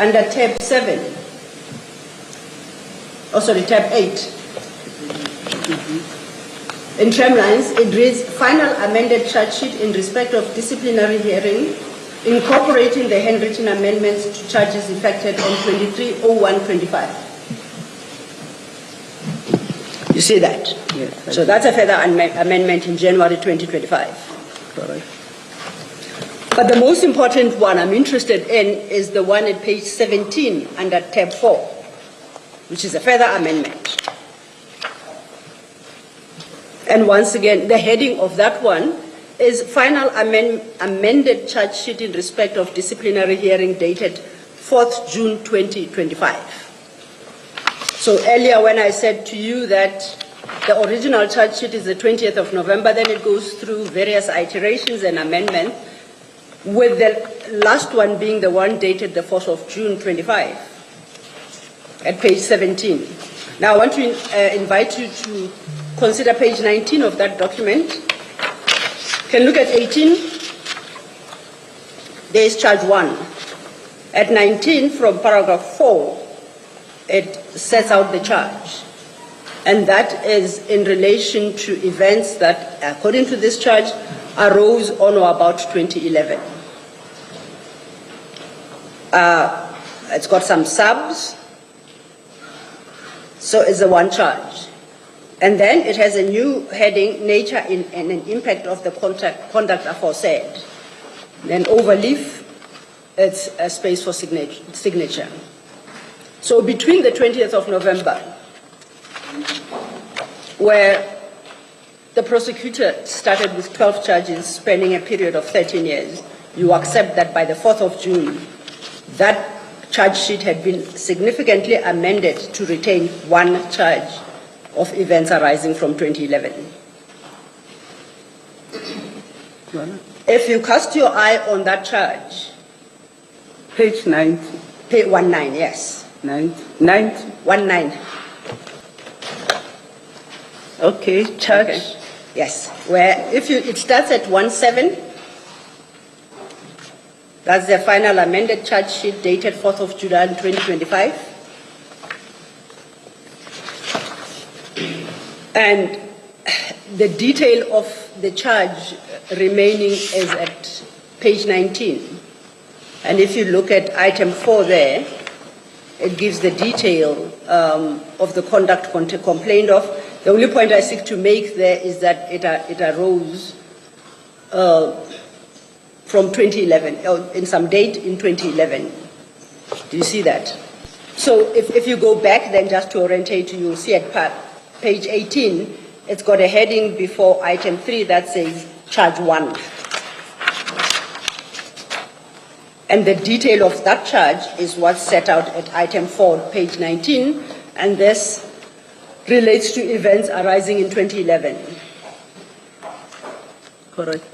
under tab 7, tab 8. In tramlines, it reads, final amended charge sheet in respect of disciplinary hearing, incorporating the handwritten amendments to charges effected on 23/01/25. You see that? Yes. So that's a further amendment in January 2025. Correct. But the most important one I'm interested in is the one at page 17 under tab 4, which is a further amendment. And once again, the heading of that one is final amended charge sheet in respect of disciplinary hearing dated 4th June 2025. So earlier when I said to you that the original charge sheet is the 20th of November, then it goes through various iterations and amendments, with the last one being the one dated the 4th of June 25 at page 17. Now I want to invite you to consider page 19 of that document. You can look at 18. There is charge 1. At 19, from paragraph 4, it sets out the charge. And that is in relation to events that, according to this charge, arose on or about 2011. It's got some subs, so it's a one charge. And then it has a new heading, nature and an impact of the conduct aforesaid. Then overleaf, it's a space for signature. So between the 20th of November, where the prosecutor started with 12 charges spanning a period of 13 years, you accept that by the 4th of June, that charge sheet had been significantly amended to retain one charge of events arising from 2011. If you cast your eye on that charge, Page 90. page 19, yes. 90. 19. Okay, charge. Okay. Yes, where it starts at 17. That's the final amended charge sheet dated 4th of July 2025. And the detail of the charge remaining is at page 19. And if you look at item 4 there, it gives the detail of the conduct complained of. The only point I seek to make there is that it arose from 2011, in some date in 2011. Do you see that? So if you go back then just to orientate you, you'll see at page 18, it's got a heading before item 3 that says charge 1. And the detail of that charge is what's set out at item 4, page 19, and this relates to events arising in 2011. Correct.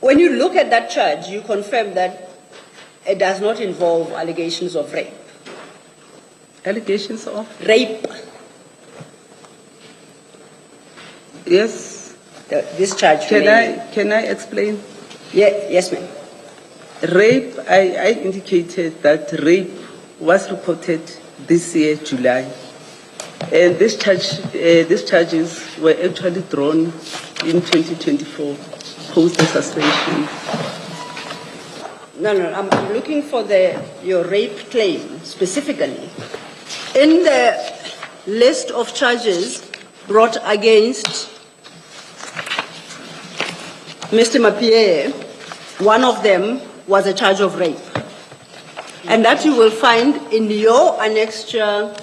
When you look at that charge, you confirm that it does not involve allegations of rape. Allegations of? Rape. Yes. This charge. Can I explain? Yes, ma'am. Rape, I indicated that rape was reported this year, July. And these charges were actually drawn in 2024, post the suspension. No, I'm looking for your rape claim specifically. In the list of charges brought against Mr. Mapie, one of them was a charge of rape. And that you will find in your annexure,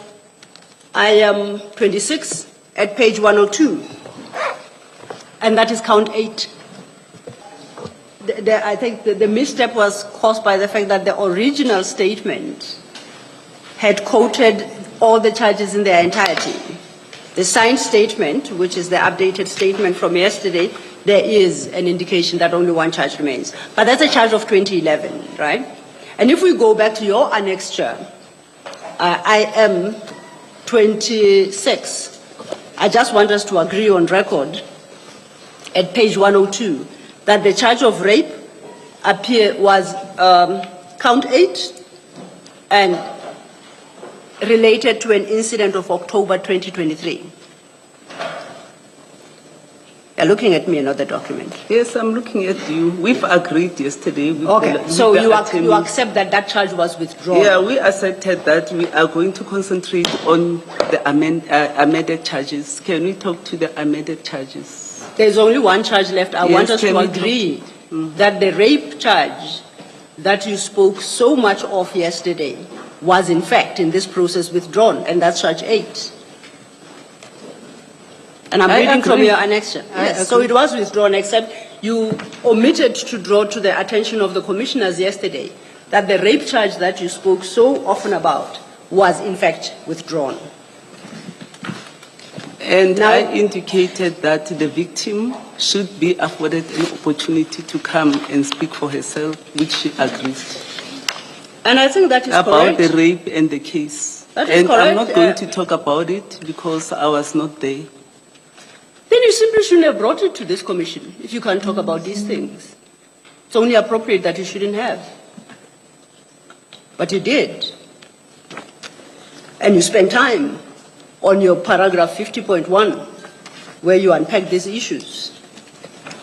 IM 26 at page 102. And that is count 8. I think the misstep was caused by the fact that the original statement had quoted all the charges in their entirety. The signed statement, which is the updated statement from yesterday, there is an indication that only one charge remains. But that's a charge of 2011, right? And if we go back to your annexure, IM 26, I just want us to agree on record at page 102 that the charge of rape was count 8, and related to an incident of October 2023. You're looking at me, another document. Yes, I'm looking at you. We've agreed yesterday. With Okay, the, so with the you accept that that charge was withdrawn? Yeah, we accepted that. We are going to concentrate on the amended charges. Can we talk to the amended charges? There's only one charge left. I Yes, want us can to we agree that the rape charge that you spoke so much of yesterday was in fact in this process withdrawn, and that's charge 8. And I'm I reading from agree. your annexure. I Yes, so agree. it was withdrawn, except you omitted to draw to the attention of the commissioners yesterday that the rape charge that you spoke so often about was in fact withdrawn. And Now- I indicated that the victim should be afforded an opportunity to come and speak for herself, which she agrees. And I think that is About correct. the rape and the case. That is And I'm not correct, going to talk about it because I was not there. Then you simply shouldn't have brought it to this commission if you can't talk about these things. It's only appropriate that you shouldn't have. But you did. And you spent time on your paragraph 50.1 where you unpack these issues.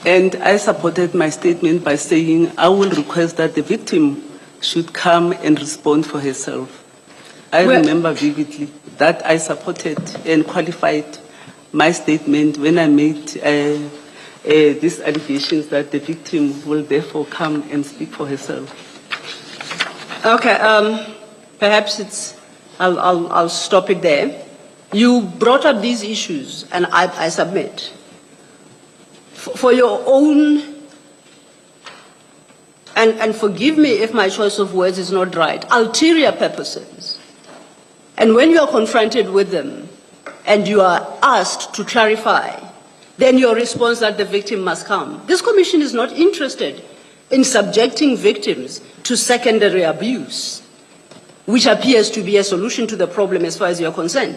And I supported my statement by saying I will request that the victim should come and respond for herself. I Well- remember vividly that I supported and qualified my statement when I made these allegations that the victim will therefore come and speak for herself. Okay, perhaps I'll stop it there. You brought up these issues, and I submit, for your own, and forgive me if my choice of words is not right, ulterior purposes. And when you are confronted with them, and you are asked to clarify, then your response that the victim must come. This commission is not interested in subjecting victims to secondary abuse, which appears to be a solution to the problem as far as you're concerned.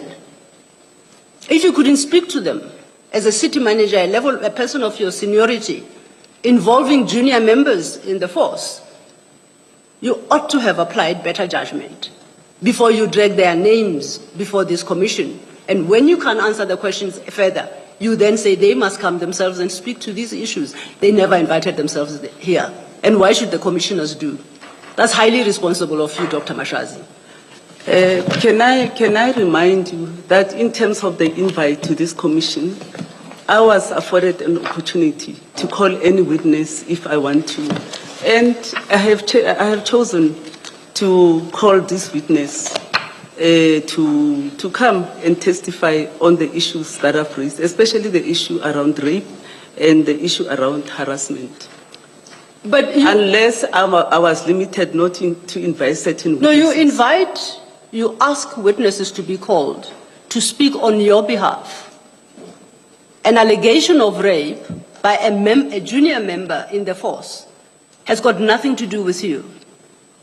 If you couldn't speak to them as a city manager, a person of your seniority, involving junior members in the force, you ought to have applied better judgment before you drag their names before this commission. And when you can't answer the questions further, you then say they must come themselves and speak to these issues. They never invited themselves here. And why should the commissioners do? That's highly responsible of you, Dr. Mashazi. Can I remind you that in terms of the invite to this commission, I was afforded an opportunity to call any witness if I want to. And I have chosen to call this witness to come and testify on the issues that I've raised, especially the issue around rape and the issue around harassment. But you, Unless I was limited not to invite certain no, witnesses. you ask witnesses to be called to speak on your behalf. An allegation of rape by a junior member in the force has got nothing to do with you.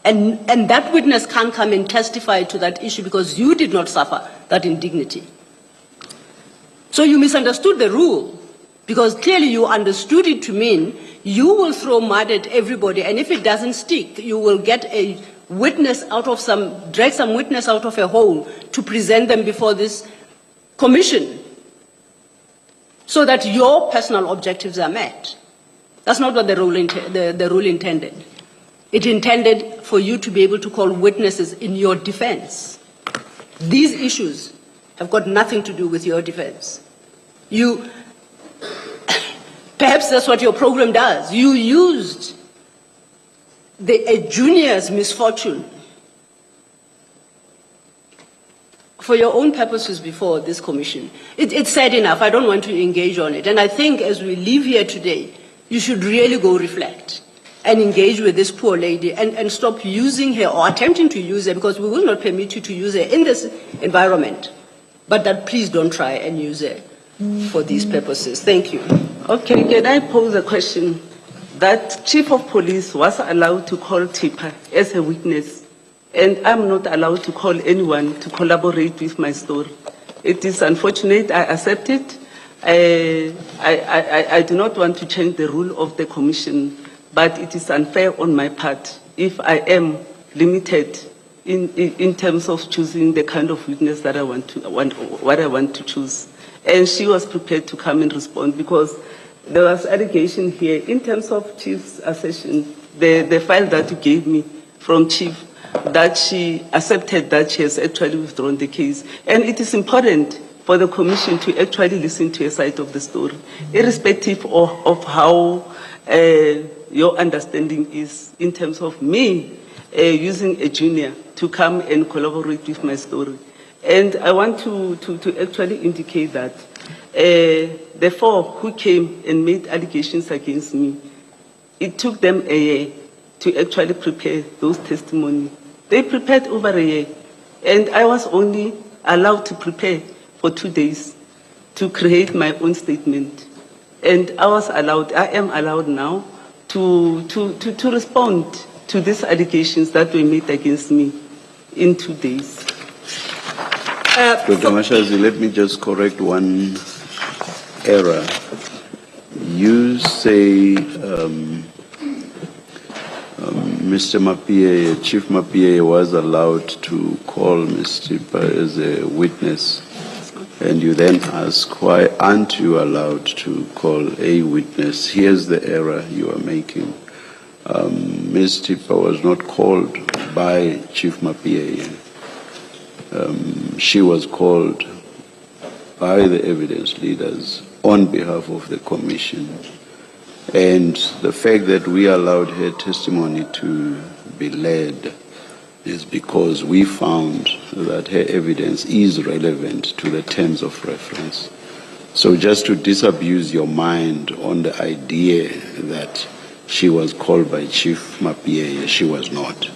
And that witness can't come and testify to that issue because you did not suffer that indignity. So you misunderstood the rule, because clearly you understood it to mean you will throw mud at everybody, and if it doesn't stick, you will get a witness drag some witness out of a hole to present them before this commission so that your personal objectives are met. That's not what the rule intended. It intended for you to be able to call witnesses in your defense. These issues have got nothing to do with your defense. Perhaps that's what your program does. You used a junior's misfortune for your own purposes before this commission. It's sad enough. I don't want to engage on it. And I think as we leave here today, you should really go reflect and engage with this poor lady and stop using her or attempting to use her, because we will not permit you to use her in this environment. But that please don't try and use her for these purposes. Thank you. Okay, can I pose a question? That chief of police was allowed to call Tipper as a witness, and I'm not allowed to call anyone to collaborate with my story. It is unfortunate. I accept it. I do not want to change the rule of the commission, but it is unfair on my part if I am limited in terms of choosing the kind of witness that what I want to choose. And she was prepared to come and respond because there was allegation here in terms of Chief's assertion, the file that you gave me from Chief, that she accepted that she has actually withdrawn the case. And it is important for the Commission to actually listen to a side of the story, irrespective of how your understanding is in terms of me using a junior to come and collaborate with my story. And I want to actually indicate that the four who came and made allegations against me, it took them a year to actually prepare those testimony. They prepared over a year, and I was only allowed to prepare for 2 days to create my own statement. And I am allowed now to respond to these allegations that were made against me in 2 days. Dr. Mashazi, let me just correct one error. You say Mr. Mapie, Chief Mapie was allowed to call Ms. Tipa as a witness, and you then ask, why aren't you allowed to call a witness? Here's the error you are making. Ms. Tipa was not called by Chief Mapie. She was called by the evidence leaders on behalf of the Commission. And the fact that we allowed her testimony to be led is because we found that her evidence is relevant to the terms of reference. So just to disabuse your mind on the idea that she was called by Chief Mapie, she was not.